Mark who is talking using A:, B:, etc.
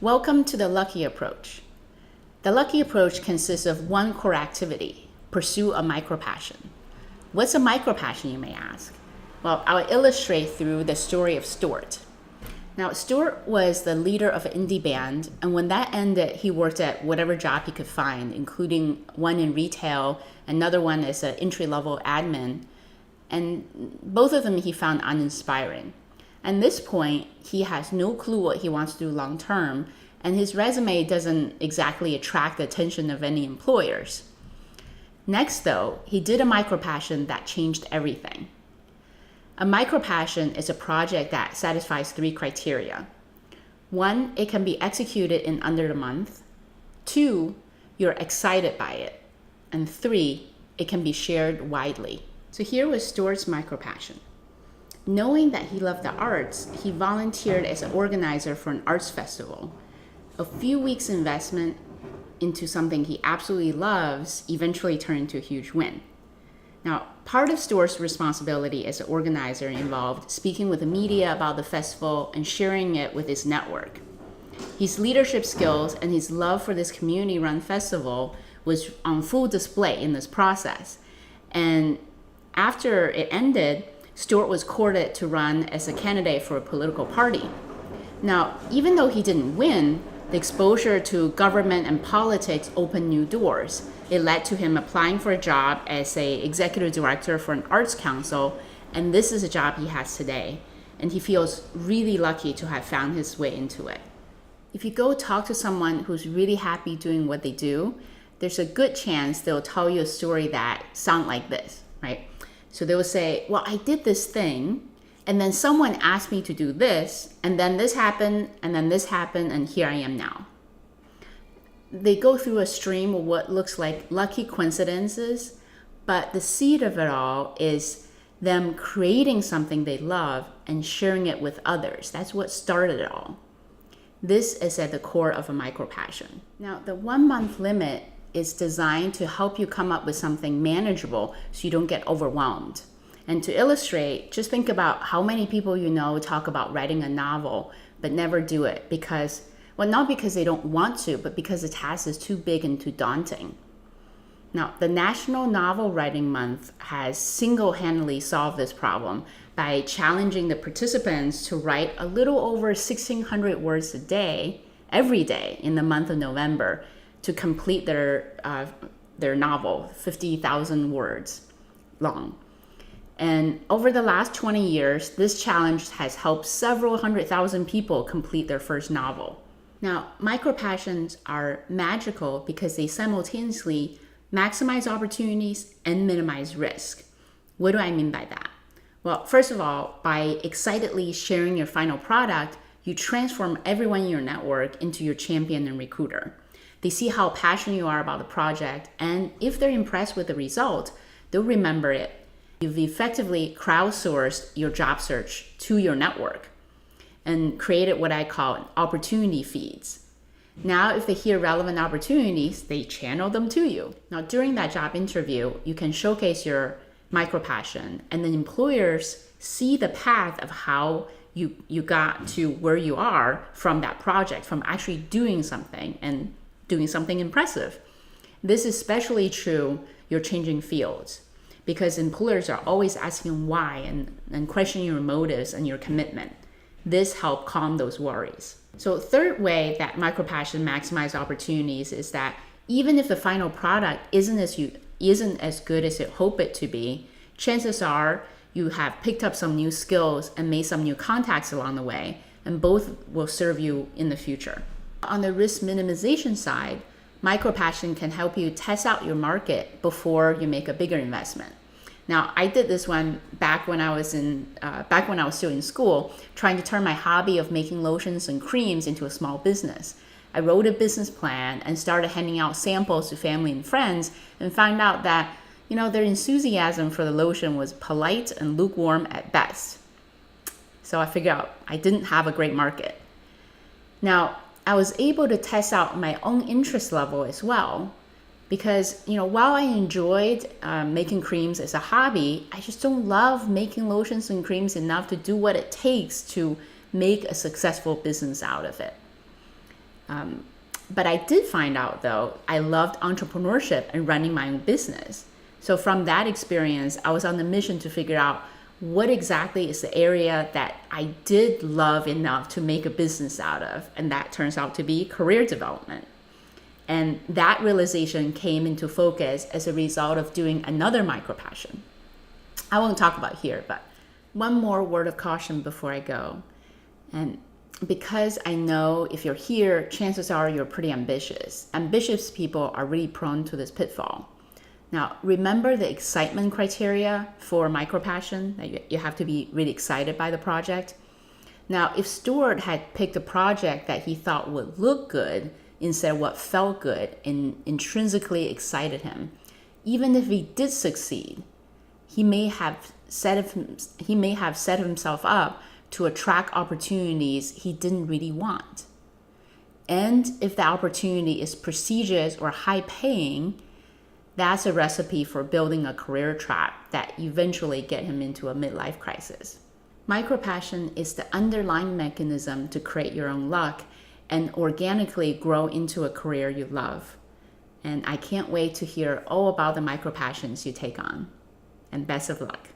A: Welcome to the Lucky Approach. The Lucky Approach consists of one core activity: pursue a micro-passion. What's a micro-passion, you may ask? Well, I'll illustrate through the story of Stuart. Now, Stuart was the leader of an indie band, and when that ended, he worked at whatever job he could find, including one in retail, another one as an entry-level admin, and both of them he found uninspiring. At this point, he has no clue what he wants to do long term, and his resume doesn't exactly attract the attention of any employers. Next, though, he did a micro-passion that changed everything. A micro-passion is a project that satisfies 3 criteria. 1, it can be executed in under a month. 2, you're excited by it. And 3, it can be shared widely. So here was Stuart's micro-passion. Knowing that he loved the arts, he volunteered as an organizer for an arts festival. A few weeks' investment into something he absolutely loves eventually turned into a huge win. Now, part of Stuart's responsibility as an organizer involved speaking with the media about the festival and sharing it with his network. His leadership skills and his love for this community-run festival was on full display in this process. And after it ended, Stuart was courted to run as a candidate for a political party. Now, even though he didn't win, the exposure to government and politics opened new doors. It led to him applying for a job as an executive director for an arts council, and this is a job he has today. And he feels really lucky to have found his way into it. If you go talk to someone who's really happy doing what they do, there's a good chance they'll tell you a story that sounds like this, right? So they will say, well, I did this thing, and then someone asked me to do this, and then this happened, and here I am now. They go through a stream of what looks like lucky coincidences, but the seed of it all is them creating something they love and sharing it with others. That's what started it all. This is at the core of a micro-passion. Now, the 1-month limit is designed to help you come up with something manageable so you don't get overwhelmed. And to illustrate, just think about how many people you know talk about writing a novel but never do it because, well, not because they don't want to, but because the task is too big and too daunting. Now, the National Novel Writing Month has single-handedly solved this problem by challenging the participants to write a little over 1,600 words a day, every day in the month of November, to complete their novel, 50,000 words long. And over the last 20 years, this challenge has helped several 100,000 people complete their first novel. Now, micro-passions are magical because they simultaneously maximize opportunities and minimize risk. What do I mean by that? Well, first of all, by excitedly sharing your final product, you transform everyone in your network into your champion and recruiter. They see how passionate you are about the project, and if they're impressed with the result, they'll remember it. You've effectively crowdsourced your job search to your network and created what I call opportunity feeds. Now, if they hear relevant opportunities, they channel them to you. Now, during that job interview, you can showcase your micro-passion, and then employers see the path of how you got to where you are from that project, from actually doing something and doing something impressive. This is especially true you're changing fields because employers are always asking why and questioning your motives and your commitment. This helps calm those worries. So third way that micro-passion maximize opportunities is that even if the final product isn't as good as you hope it to be, chances are you have picked up some new skills and made some new contacts along the way, and both will serve you in the future. On the risk minimization side, micro-passion can help you test out your market before you make a bigger investment. Now, I did this one back when I was still in school, trying to turn my hobby of making lotions and creams into a small business. I wrote a business plan and started handing out samples to family and friends, and found out that, their enthusiasm for the lotion was polite and lukewarm at best. So I figured out I didn't have a great market. Now, I was able to test out my own interest level as well, because while I enjoyed making creams as a hobby, I just don't love making lotions and creams enough to do what it takes to make a successful business out of it. But I did find out, though, I loved entrepreneurship and running my own business. So from that experience, I was on a mission to figure out what exactly is the area that I did love enough to make a business out of. And that turns out to be career development. And that realization came into focus as a result of doing another micro passion. I won't talk about here, but one more word of caution before I go. And because I know if you're here, chances are you're pretty ambitious. Ambitious people are really prone to this pitfall. Now, remember the excitement criteria for micro passion, that you have to be really excited by the project. Now, if Stuart had picked a project that he thought would look good instead of what felt good and intrinsically excited him, even if he did succeed, he may have set himself up to attract opportunities he didn't really want. And if the opportunity is prestigious or high paying, that's a recipe for building a career trap that eventually get him into a midlife crisis. Micropassion is the underlying mechanism to create your own luck and organically grow into a career you love. And I can't wait to hear all about the micropassions you take on. And best of luck.